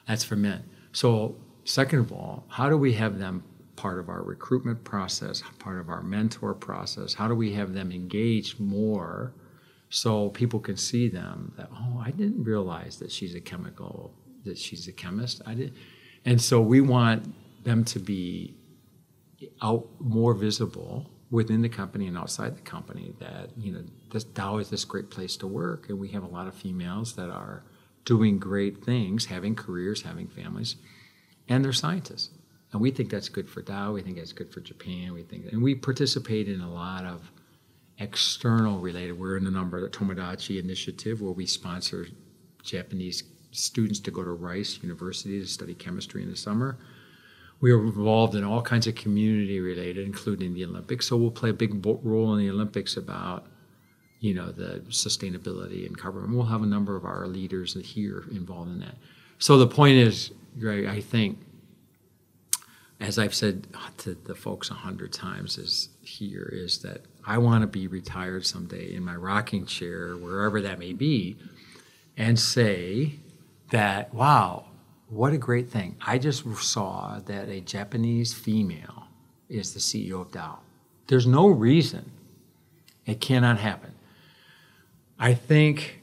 That's for men. So second of all, how do we have them part of our recruitment process, part of our mentor process? How do we have them engaged more so people can see them that, oh, I didn't realize that she's a chemist. I did. And so we want them to be out more visible within the company and outside the company, that, this Dow is this great place to work, and we have a lot of females that are doing great things, having careers, having families, and they're scientists. And we think that's good for Dow. We think that's good for Japan. And we participate in a lot of external related. We're in the Tomodachi Initiative, where we sponsor Japanese students to go to Rice University to study chemistry in the summer. We are involved in all kinds of community related, including the Olympics. So we'll play a big role in the Olympics about, the sustainability and carbon. We'll have a number of our leaders here involved in that. So the point is, Greg, I think, as I've said to the folks 100 times is that I want to be retired someday in my rocking chair, wherever that may be, and say that, wow, what a great thing. I just saw that a Japanese female is the CEO of Dow. There's no reason it cannot happen. I think,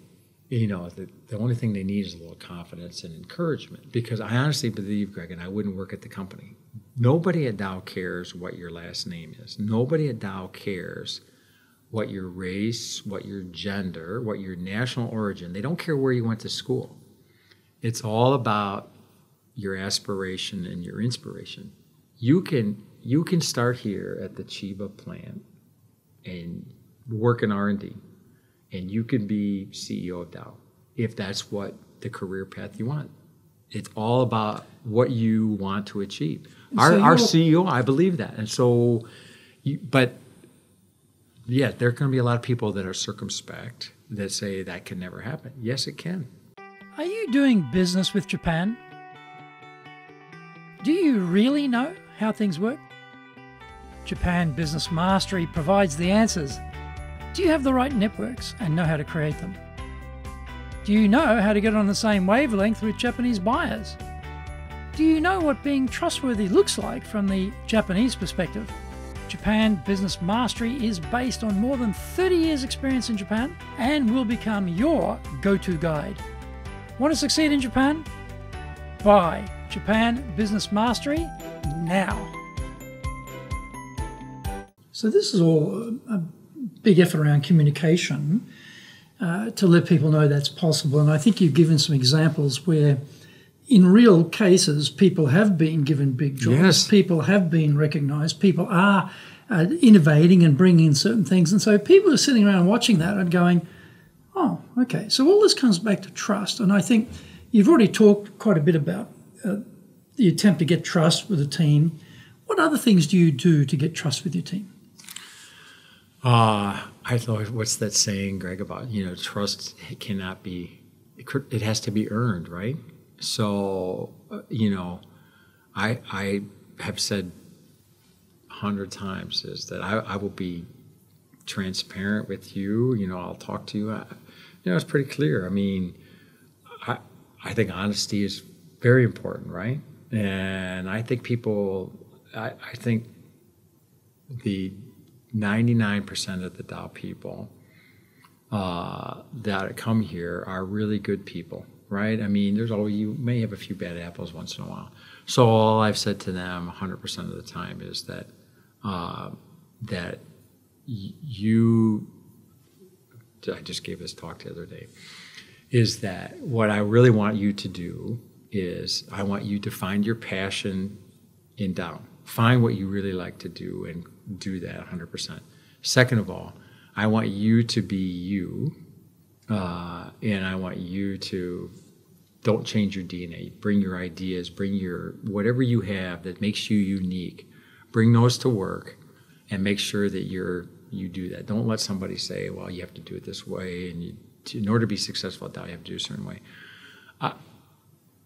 the only thing they need is a little confidence and encouragement, because I honestly believe, Greg, and I wouldn't work at the company, nobody at Dow cares what your last name is. Nobody at Dow cares what your race, what your gender, what your national origin. They don't care where you went to school. It's all about your aspiration and your inspiration. You can start here at the Chiba plant and work in R&D, and you can be CEO of Dow if that's what the career path you want. It's all about what you want to achieve. Our CEO, I believe that. And so, there are going to be a lot of people that are circumspect that say that can never happen. Yes, it can. Are you doing business with Japan? Do you really know how things work? Japan Business Mastery provides the answers. Do you have the right networks and know how to create them? Do you know how to get on the same wavelength with Japanese buyers? Do you know what being trustworthy looks like from the Japanese perspective? Japan Business Mastery is based on more than 30 years' experience in Japan and will become your go-to guide. Want to succeed in Japan? Buy Japan Business Mastery now. So this is all a big effort around communication to let people know that's possible. And I think you've given some examples where in real cases, people have been given big jobs. Yes. People have been recognised. People are innovating and bringing in certain things. And so people are sitting around watching that and going, oh, okay. So all this comes back to trust. And I think you've already talked quite a bit about the attempt to get trust with a team. What other things do you do to get trust with your team? I thought, what's that saying, Greg, about, trust cannot be, it has to be earned, right? So, I have said 100 times is that I will be transparent with you. I'll talk to you. It's pretty clear. I mean, I think honesty is very important, right? And I think I think the 99% of the Dow people that come here are really good people. Right? I mean, you may have a few bad apples once in a while. So all I've said to them 100% of the time is that I just gave this talk the other day, is that what I really want you to do is I want you to find your passion in Dow. Find what you really like to do and do that 100%. Second of all, I want you to be you. And I want you to don't change your DNA. Bring your ideas, bring your whatever you have that makes you unique. Bring those to work and make sure that you do that. Don't let somebody say, well, you have to do it this way. And in order to be successful at Dow, you have to do it a certain way.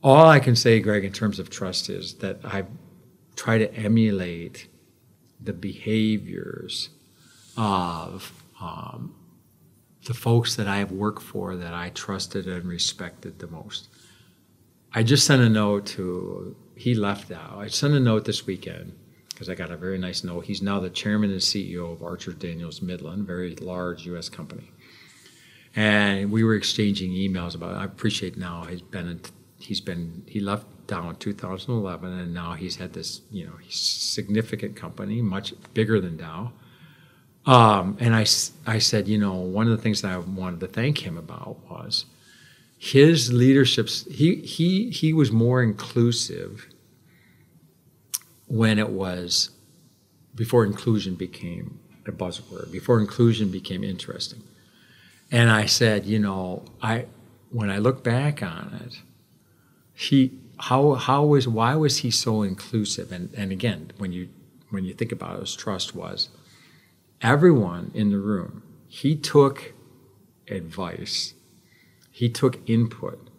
All I can say, Greg, in terms of trust is that I try to emulate the behaviors of the folks that I have worked for that I trusted and respected the most. I just sent a note he left Dow. I sent a note this weekend because I got a very nice note. He's now the chairman and CEO of Archer Daniels Midland, very large U.S. company. And we were exchanging emails about it. I appreciate now he left Dow in 2011 and now he's had this, significant company, much bigger than Dow. And I said, one of the things that I wanted to thank him about was his leadership. He was more inclusive when it was before inclusion became a buzzword, before inclusion became interesting. And I said, when I look back on it, why was he so inclusive? And again, when you think about it, his trust was. Everyone in the room, he took advice, he took input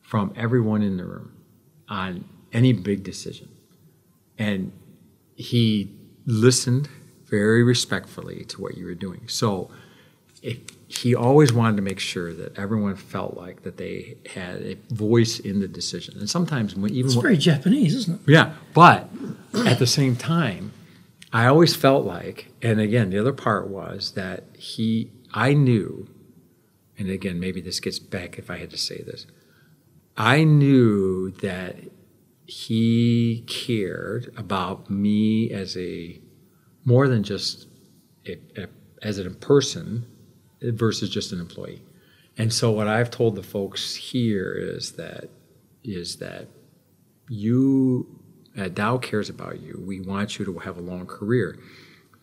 from everyone in the room on any big decision. And he listened very respectfully to what you were doing. So he always wanted to make sure that everyone felt like that they had a voice in the decision. And sometimes it's very Japanese, isn't it? Yeah, but at the same time, I always felt like, and again, the other part was that I knew, and again, maybe this gets back if I had to say this, I knew that he cared about me as more than just as a person versus just an employee. And so what I've told the folks here is that Dow cares about you. We want you to have a long career.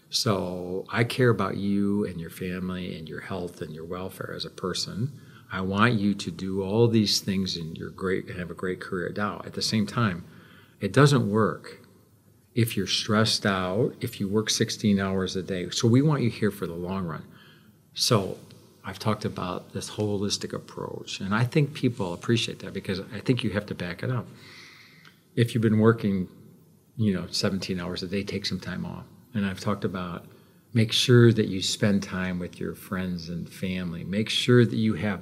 So I care about you and your family and your health and your welfare as a person. I want you to do all these things and have a great career at Dow. At the same time, it doesn't work if you're stressed out, if you work 16 hours a day. So we want you here for the long run. So I've talked about this holistic approach, and I think people appreciate that because I think you have to back it up. If you've been working, 17 hours a day, take some time off. And I've talked about make sure that you spend time with your friends and family. Make sure that you have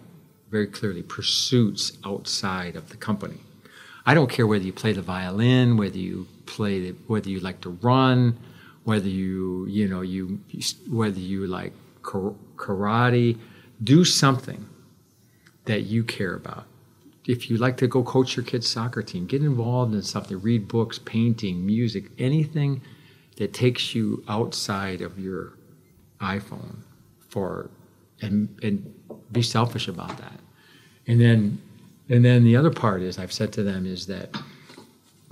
very clearly pursuits outside of the company. I don't care whether you play the violin, whether you like to run, whether whether you like karate, do something that you care about. If you like to go coach your kid's soccer team, get involved in something, read books, painting, music, anything that takes you outside of your iPhone and be selfish about that. And then the other part is, I've said to them, is that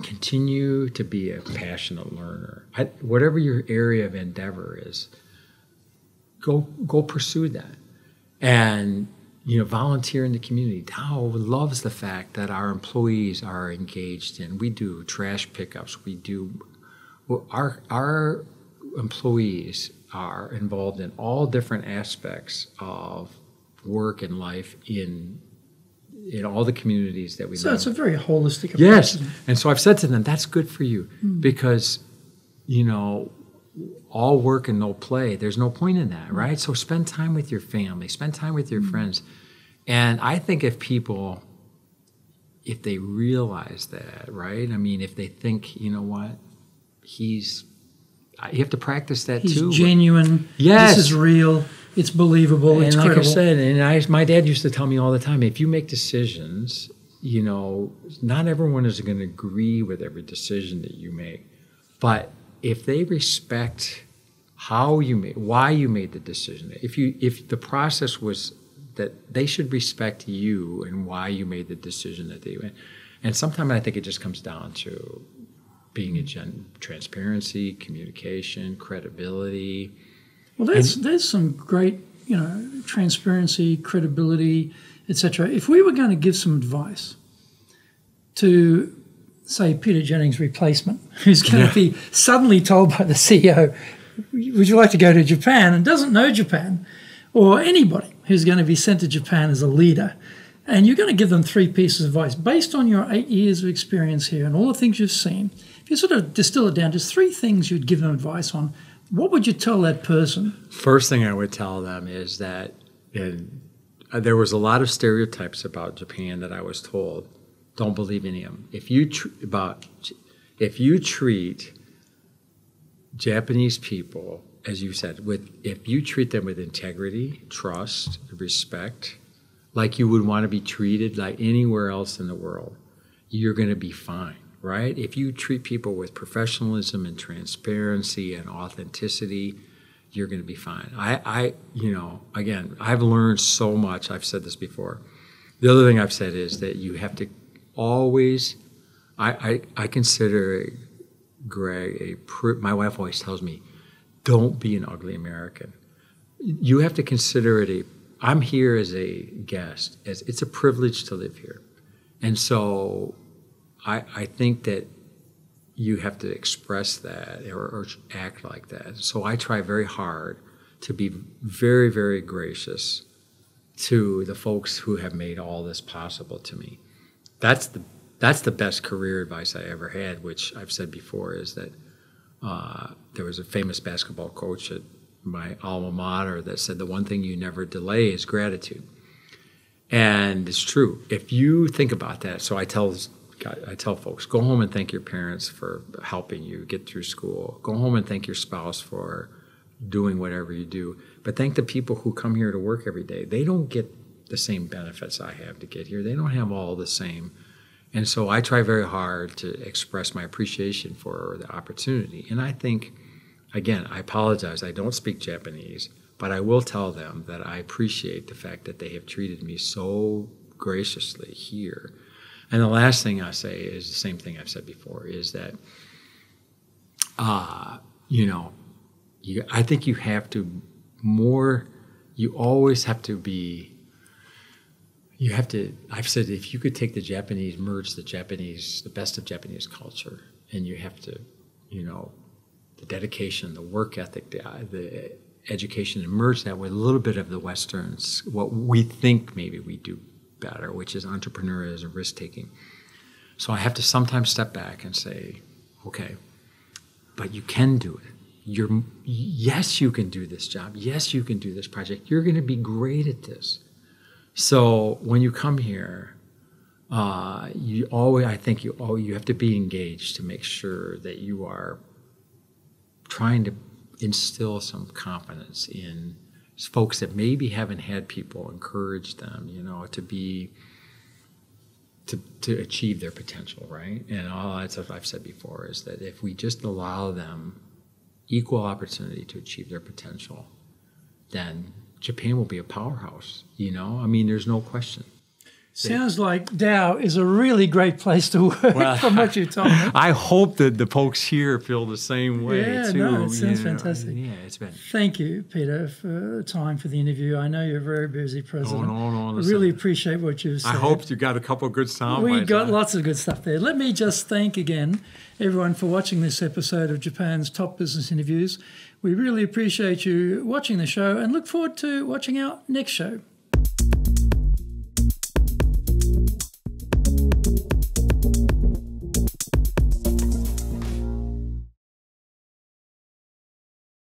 continue to be a passionate learner. Whatever your area of endeavor is, go pursue that. And volunteer in the community. Dow loves the fact that our employees are engaged in. We do trash pickups. Our employees are involved in all different aspects of work and life in all the communities that we live in. So it's a very holistic approach. Yes. And so I've said to them, that's good for you because, all work and no play, there's no point in that, right? So spend time with your family, spend time with your friends. And I think if they realize that, right? I mean, if they think, you have to practice that too. He's genuine. Yes. This is real. It's believable. It's credible. Like I said, my dad used to tell me all the time, if you make decisions, not everyone is going to agree with every decision that you make. But if they respect why you made the decision, if the process was that they should respect you and why you made the decision that they made. And sometimes I think it just comes down to being transparency, communication, credibility. Well, there's some great, transparency, credibility, etc. If we were going to give some advice to, say, Peter Jennings' replacement, who's going to be suddenly told by the CEO, would you like to go to Japan, and doesn't know Japan, or anybody who's going to be sent to Japan as a leader, and you're going to give them 3 pieces of advice based on your 8 years of experience here and all the things you've seen. If you sort of distill it down, just 3 things you'd give them advice on, what would you tell that person? First thing I would tell them is that there was a lot of stereotypes about Japan that I was told. Don't believe any of them. If you treat Japanese people, as you said, if you treat them with integrity, trust, respect, like you would want to be treated like anywhere else in the world, you're going to be fine, right? If you treat people with professionalism and transparency and authenticity, you're going to be fine. Again, I've learned so much. I've said this before. The other thing I've said is that you have to always, I consider Greg, my wife always tells me, don't be an ugly American. You have to consider it I'm here as a guest. It's a privilege to live here. And so I think that you have to express that or act like that. So I try very hard to be very, very gracious to the folks who have made all this possible to me. That's the best career advice I ever had, which I've said before, is that there was a famous basketball coach at my alma mater that said the one thing you never delay is gratitude. And it's true. If you think about that, so I tell folks, go home and thank your parents for helping you get through school. Go home and thank your spouse for doing whatever you do. But thank the people who come here to work every day. They don't get the same benefits I have to get here. They don't have all the same. And so I try very hard to express my appreciation for the opportunity. And I think, again, I apologize, I don't speak Japanese, but I will tell them that I appreciate the fact that they have treated me so graciously here. And the last thing I say is the same thing I've said before, is that, I think you have to you always have to be, I've said, if you could take merge the best of Japanese culture, and you have to, the dedication, the work ethic, the education, and merge that with a little bit of the Westerns, what we think maybe we do better, which is entrepreneurism, risk-taking. So I have to sometimes step back and say, okay, but you can do it. Yes, you can do this job. Yes, you can do this project. You're going to be great at this. So when you come here, you have to be engaged to make sure that you are trying to instill some confidence in folks that maybe haven't had people encourage them, to achieve their potential, right? And all that's what I've said before is that if we just allow them equal opportunity to achieve their potential, then Japan will be a powerhouse, there's no question. Sounds like Dow is a really great place to work from what you told me. I hope that the folks here feel the same way, too. No, it sounds fantastic. Yeah, it's been. Thank you, Peter, for time for the interview. I know you're a very busy president. No. I really appreciate what you've said. I hope you got a couple of good sound bites. We got lots of good stuff there. Let me just thank again everyone for watching this episode of Japan's Top Business Interviews. We really appreciate you watching the show and look forward to watching our next show.